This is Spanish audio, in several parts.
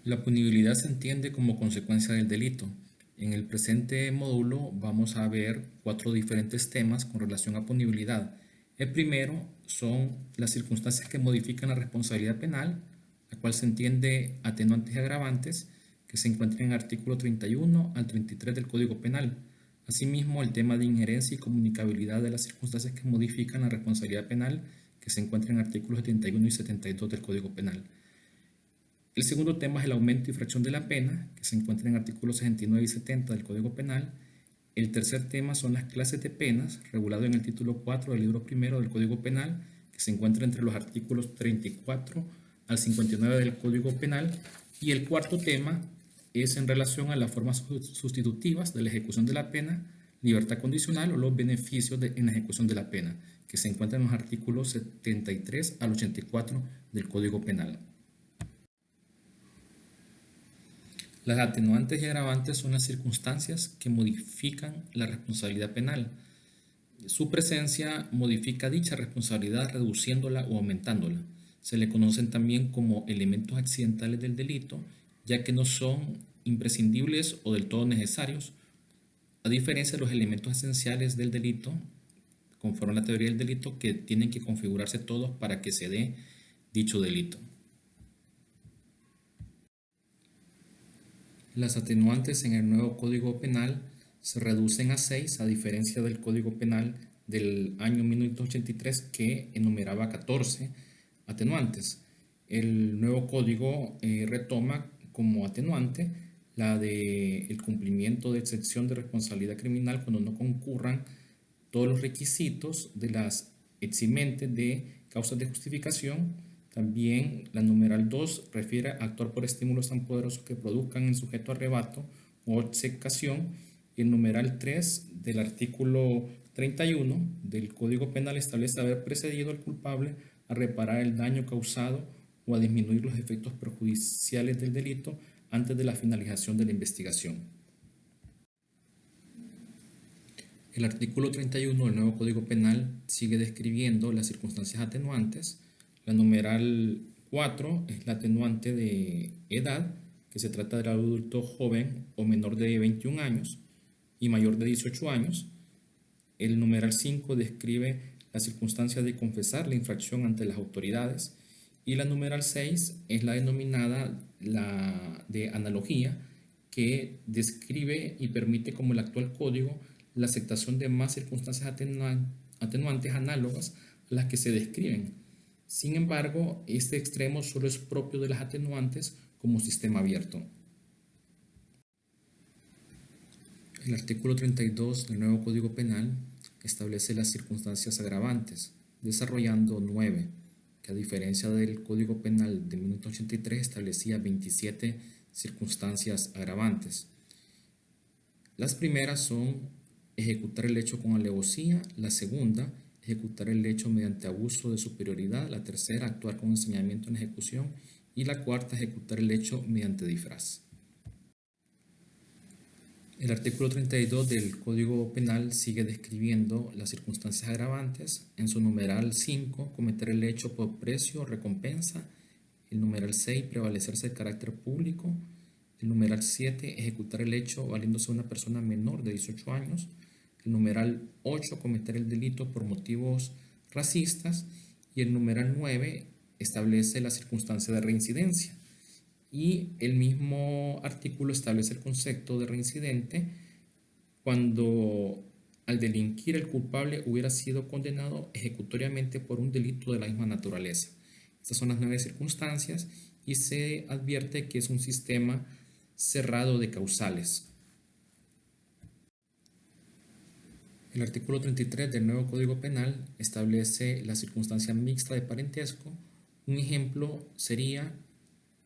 La punibilidad se entiende como consecuencia del delito. En el presente módulo vamos a ver 4 diferentes temas con relación a punibilidad. El primero son las circunstancias que modifican la responsabilidad penal, la cual se entiende atenuantes y agravantes, que se encuentran en el artículo 31 al 33 del Código Penal. Asimismo, el tema de injerencia y comunicabilidad de las circunstancias que modifican la responsabilidad penal, que se encuentra en artículos 71 y 72 del Código Penal. El segundo tema es el aumento y fracción de la pena, que se encuentra en artículos 69 y 70 del Código Penal. El tercer tema son las clases de penas, regulado en el título 4 del libro primero del Código Penal, que se encuentra entre los artículos 34 al 59 del Código Penal. Y el cuarto tema es en relación a las formas sustitutivas de la ejecución de la pena, libertad condicional o los beneficios en la ejecución de la pena, que se encuentran en los artículos 73 al 84 del Código Penal. Las atenuantes y agravantes son las circunstancias que modifican la responsabilidad penal. Su presencia modifica dicha responsabilidad reduciéndola o aumentándola. Se le conocen también como elementos accidentales del delito, ya que no son imprescindibles o del todo necesarios, a diferencia de los elementos esenciales del delito, conforme a la teoría del delito, que tienen que configurarse todos para que se dé dicho delito. Las atenuantes en el nuevo Código Penal se reducen a 6, a diferencia del Código Penal del año 1983 que enumeraba 14 atenuantes. El nuevo código retoma como atenuante la de el cumplimiento de excepción de responsabilidad criminal cuando no concurran todos los requisitos de las eximentes de causas de justificación. También la numeral 2 refiere a actuar por estímulos tan poderosos que produzcan en sujeto arrebato o obcecación. Y el numeral 3 del artículo 31 del Código Penal establece haber precedido al culpable a reparar el daño causado o a disminuir los efectos perjudiciales del delito antes de la finalización de la investigación. El artículo 31 del nuevo Código Penal sigue describiendo las circunstancias atenuantes. La numeral 4 es la atenuante de edad, que se trata del adulto joven o menor de 21 años y mayor de 18 años. El numeral 5 describe la circunstancia de confesar la infracción ante las autoridades. Y la numeral 6 es la denominada la de analogía, que describe y permite, como el actual código, la aceptación de más circunstancias atenuantes análogas a las que se describen. Sin embargo, este extremo solo es propio de las atenuantes como sistema abierto. El artículo 32 del nuevo Código Penal establece las circunstancias agravantes, desarrollando 9, que a diferencia del Código Penal de 1983 establecía 27 circunstancias agravantes. Las primeras son ejecutar el hecho con alevosía, la segunda, ejecutar el hecho mediante abuso de superioridad, la tercera, actuar con ensañamiento en ejecución y la cuarta, ejecutar el hecho mediante disfraz. El artículo 32 del Código Penal sigue describiendo las circunstancias agravantes. En su numeral 5, cometer el hecho por precio o recompensa. El numeral 6, prevalecerse del carácter público. El numeral 7, ejecutar el hecho valiéndose de una persona menor de 18 años. El numeral 8, cometer el delito por motivos racistas. Y el numeral 9 establece la circunstancia de reincidencia. Y el mismo artículo establece el concepto de reincidente cuando al delinquir el culpable hubiera sido condenado ejecutoriamente por un delito de la misma naturaleza. Estas son las 9 circunstancias y se advierte que es un sistema cerrado de causales. El artículo 33 del nuevo Código Penal establece la circunstancia mixta de parentesco. Un ejemplo sería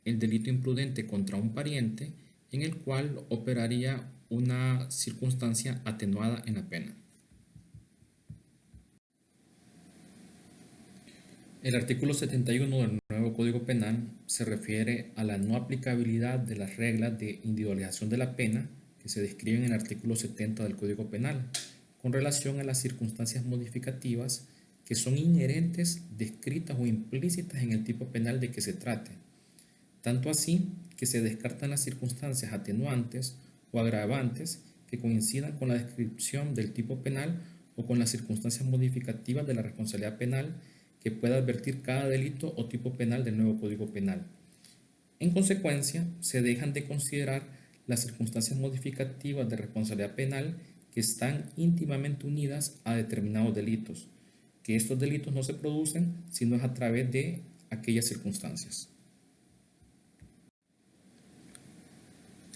el delito imprudente contra un pariente, en el cual operaría una circunstancia atenuada en la pena. El artículo 71 del nuevo Código Penal se refiere a la no aplicabilidad de las reglas de individualización de la pena que se describen en el artículo 70 del Código Penal, con relación a las circunstancias modificativas que son inherentes, descritas o implícitas en el tipo penal de que se trate. Tanto así que se descartan las circunstancias atenuantes o agravantes que coincidan con la descripción del tipo penal o con las circunstancias modificativas de la responsabilidad penal que pueda advertir cada delito o tipo penal del nuevo Código Penal. En consecuencia, se dejan de considerar las circunstancias modificativas de responsabilidad penal que están íntimamente unidas a determinados delitos, que estos delitos no se producen sino es a través de aquellas circunstancias.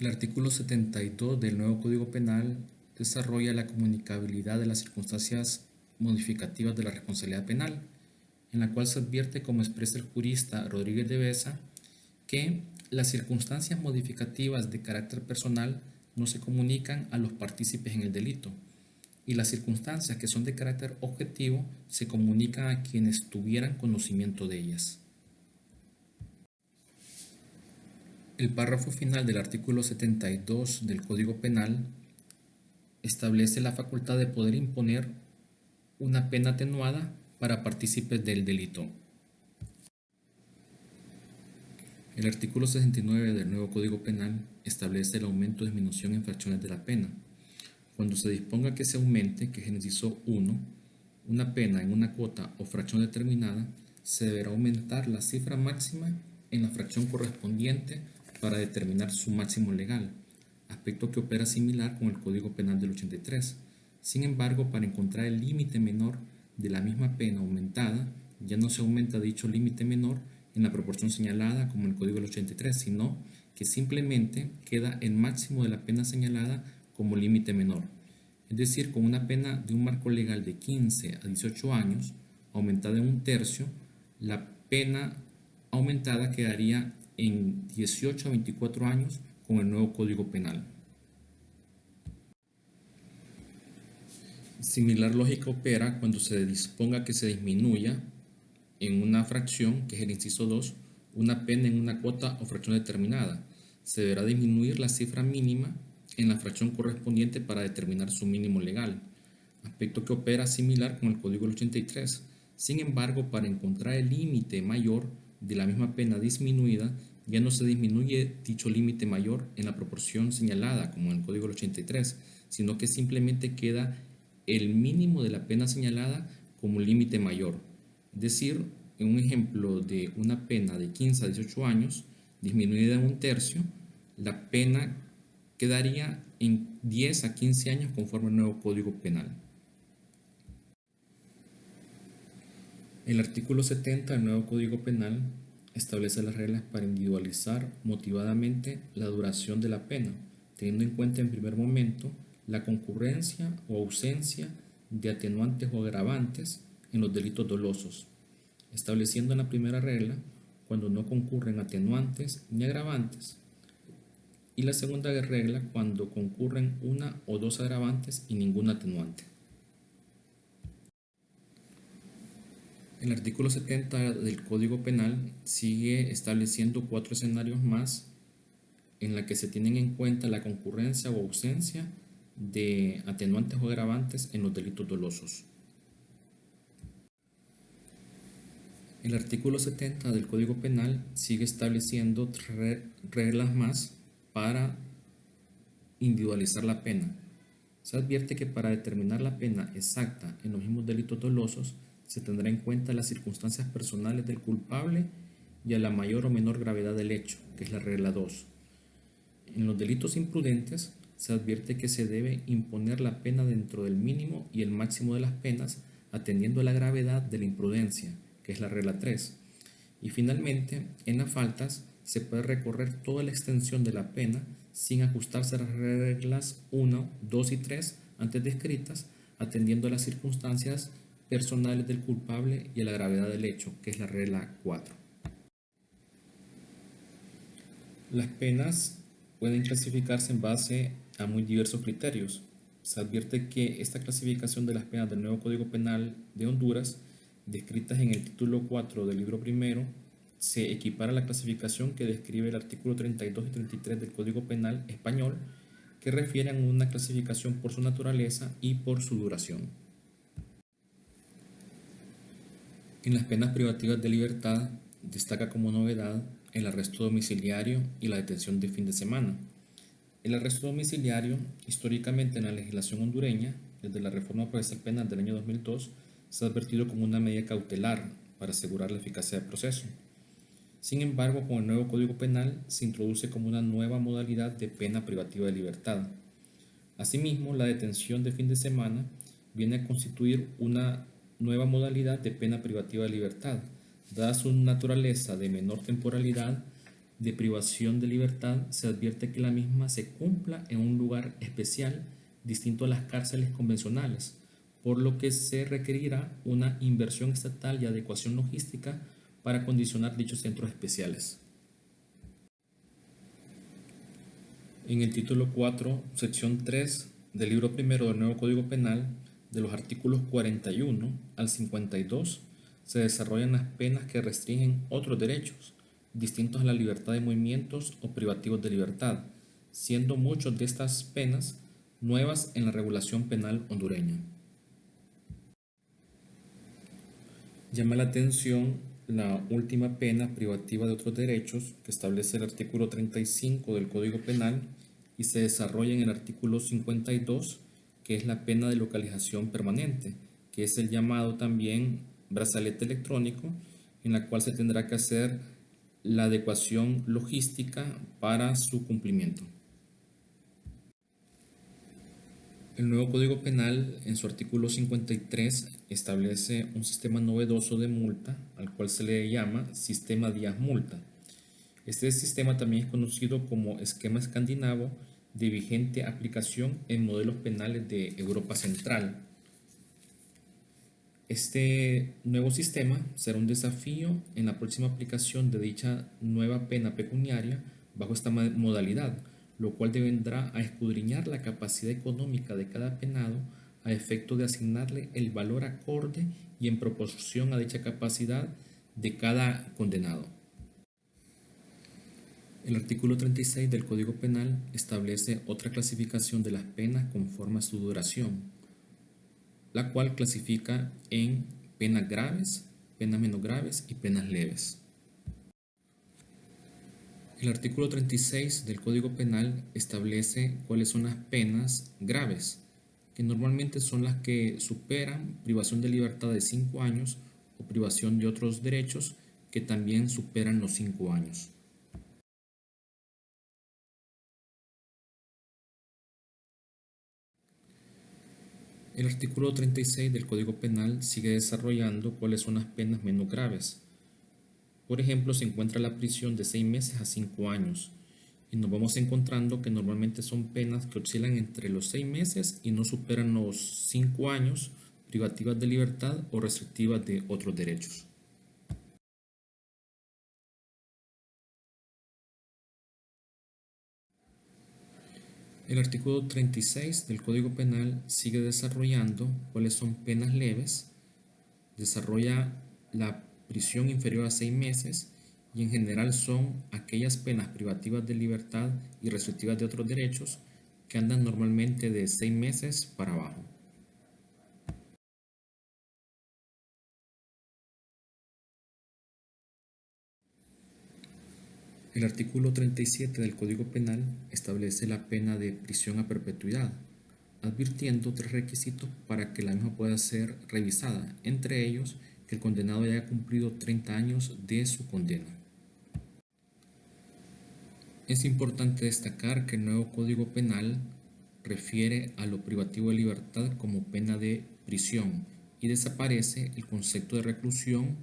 El artículo 72 del nuevo Código Penal desarrolla la comunicabilidad de las circunstancias modificativas de la responsabilidad penal, en la cual se advierte, como expresa el jurista Rodríguez de Besa, que las circunstancias modificativas de carácter personal no se comunican a los partícipes en el delito, y las circunstancias que son de carácter objetivo se comunican a quienes tuvieran conocimiento de ellas. El párrafo final del artículo 72 del Código Penal establece la facultad de poder imponer una pena atenuada para partícipes del delito. El artículo 69 del nuevo Código Penal establece el aumento o disminución en fracciones de la pena. Cuando se disponga que se aumente, que es el inciso 1, una pena en una cuota o fracción determinada, se deberá aumentar la cifra máxima en la fracción correspondiente para determinar su máximo legal, aspecto que opera similar con el Código Penal del 83. Sin embargo, para encontrar el límite menor de la misma pena aumentada, ya no se aumenta dicho límite menor en la proporción señalada como en el Código del 83, sino que simplemente queda el máximo de la pena señalada como límite menor. Es decir, con una pena de un marco legal de 15 a 18 años, aumentada en un tercio, la pena aumentada quedaría en 18 a 24 años con el nuevo Código Penal. Similar lógica opera cuando se disponga que se disminuya en una fracción, que es el inciso 2, una pena en una cuota o fracción determinada. Se deberá disminuir la cifra mínima en la fracción correspondiente para determinar su mínimo legal, aspecto que opera similar con el Código del 83. Sin embargo, para encontrar el límite mayor de la misma pena disminuida, ya no se disminuye dicho límite mayor en la proporción señalada como en el Código del 83, sino que simplemente queda el mínimo de la pena señalada como límite mayor. Es decir, en un ejemplo de una pena de 15 a 18 años, disminuida en un tercio, la pena quedaría en 10 a 15 años conforme al nuevo Código Penal. El artículo 70 del nuevo Código Penal establece las reglas para individualizar motivadamente la duración de la pena, teniendo en cuenta en primer momento la concurrencia o ausencia de atenuantes o agravantes en los delitos dolosos, estableciendo en la primera regla cuando no concurren atenuantes ni agravantes, y la segunda regla cuando concurren una o dos agravantes y ningún atenuante. El artículo 70 del Código Penal sigue estableciendo 4 escenarios más en la que se tienen en cuenta la concurrencia o ausencia de atenuantes o agravantes en los delitos dolosos. El artículo 70 del Código Penal sigue estableciendo reglas más para individualizar la pena. Se advierte que para determinar la pena exacta en los mismos delitos dolosos se tendrá en cuenta las circunstancias personales del culpable y a la mayor o menor gravedad del hecho, que es la regla 2. En los delitos imprudentes se advierte que se debe imponer la pena dentro del mínimo y el máximo de las penas, atendiendo a la gravedad de la imprudencia, que es la regla 3. Y finalmente, en las faltas se puede recorrer toda la extensión de la pena sin ajustarse a las reglas 1, 2 y 3 antes descritas, atendiendo a las circunstancias personales del culpable y a la gravedad del hecho, que es la regla 4. Las penas pueden clasificarse en base a muy diversos criterios. Se advierte que esta clasificación de las penas del nuevo Código Penal de Honduras, descritas en el título 4 del libro primero, se equipara a la clasificación que describe el artículo 32 y 33 del Código Penal español, que refieren a una clasificación por su naturaleza y por su duración. En las penas privativas de libertad destaca como novedad el arresto domiciliario y la detención de fin de semana. El arresto domiciliario, históricamente en la legislación hondureña, desde la reforma procesal penal del año 2002, se ha advertido como una medida cautelar para asegurar la eficacia del proceso. Sin embargo, con el nuevo Código Penal se introduce como una nueva modalidad de pena privativa de libertad. Asimismo, la detención de fin de semana viene a constituir una nueva modalidad de pena privativa de libertad, dada su naturaleza de menor temporalidad de privación de libertad. Se advierte que la misma se cumpla en un lugar especial distinto a las cárceles convencionales, por lo que se requerirá una inversión estatal y adecuación logística para acondicionar dichos centros especiales. En el título 4, sección 3 del libro primero del nuevo Código Penal, de los artículos 41 al 52, se desarrollan las penas que restringen otros derechos, distintos a la libertad de movimientos o privativos de libertad, siendo muchas de estas penas nuevas en la regulación penal hondureña. Llama la atención la última pena privativa de otros derechos que establece el artículo 35 del Código Penal y se desarrolla en el artículo 52, que es la pena de localización permanente, que es el llamado también brazalete electrónico, en la cual se tendrá que hacer la adecuación logística para su cumplimiento. El nuevo Código Penal, en su artículo 53, establece un sistema novedoso de multa, al cual se le llama sistema Díaz-Multa. Este sistema también es conocido como esquema escandinavo, de vigente aplicación en modelos penales de Europa Central. Este nuevo sistema será un desafío en la próxima aplicación de dicha nueva pena pecuniaria bajo esta modalidad, lo cual vendrá a escudriñar la capacidad económica de cada penado a efecto de asignarle el valor acorde y en proporción a dicha capacidad de cada condenado. El artículo 36 del Código Penal establece otra clasificación de las penas conforme a su duración, la cual clasifica en penas graves, penas menos graves y penas leves. El artículo 36 del Código Penal establece cuáles son las penas graves, que normalmente son las que superan privación de libertad de 5 años o privación de otros derechos que también superan los 5 años. El artículo 36 del Código Penal sigue desarrollando cuáles son las penas menos graves. Por ejemplo, se encuentra la prisión de 6 meses a 5 años y nos vamos encontrando que normalmente son penas que oscilan entre los 6 meses y no superan los 5 años, privativas de libertad o restrictivas de otros derechos. El artículo 36 del Código Penal sigue desarrollando cuáles son penas leves, desarrolla la prisión inferior a 6 meses y en general son aquellas penas privativas de libertad y restrictivas de otros derechos que andan normalmente de 6 meses para abajo. El artículo 37 del Código Penal establece la pena de prisión a perpetuidad, advirtiendo 3 requisitos para que la misma pueda ser revisada, entre ellos que el condenado haya cumplido 30 años de su condena. Es importante destacar que el nuevo Código Penal refiere a lo privativo de libertad como pena de prisión y desaparece el concepto de reclusión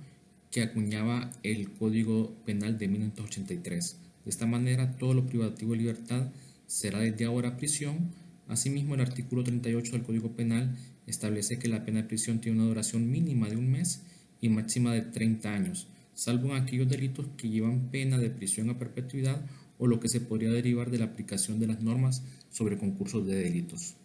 que acuñaba el Código Penal de 1983. De esta manera, todo lo privativo de libertad será desde ahora prisión. Asimismo, el artículo 38 del Código Penal establece que la pena de prisión tiene una duración mínima de 1 mes y máxima de 30 años, salvo en aquellos delitos que llevan pena de prisión a perpetuidad o lo que se podría derivar de la aplicación de las normas sobre concursos de delitos.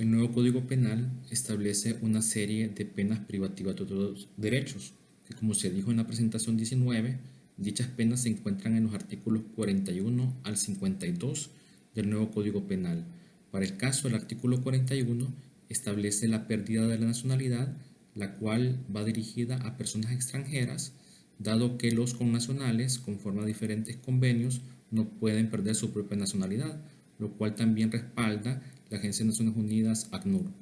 El nuevo Código Penal establece una serie de penas privativas de otros derechos, que como se dijo en la presentación 19, dichas penas se encuentran en los artículos 41 al 52 del nuevo Código Penal. Para el caso, el artículo 41 establece la pérdida de la nacionalidad, la cual va dirigida a personas extranjeras, dado que los connacionales, conforme a diferentes convenios, no pueden perder su propia nacionalidad, lo cual también respalda la Agencia de Naciones Unidas, ACNUR.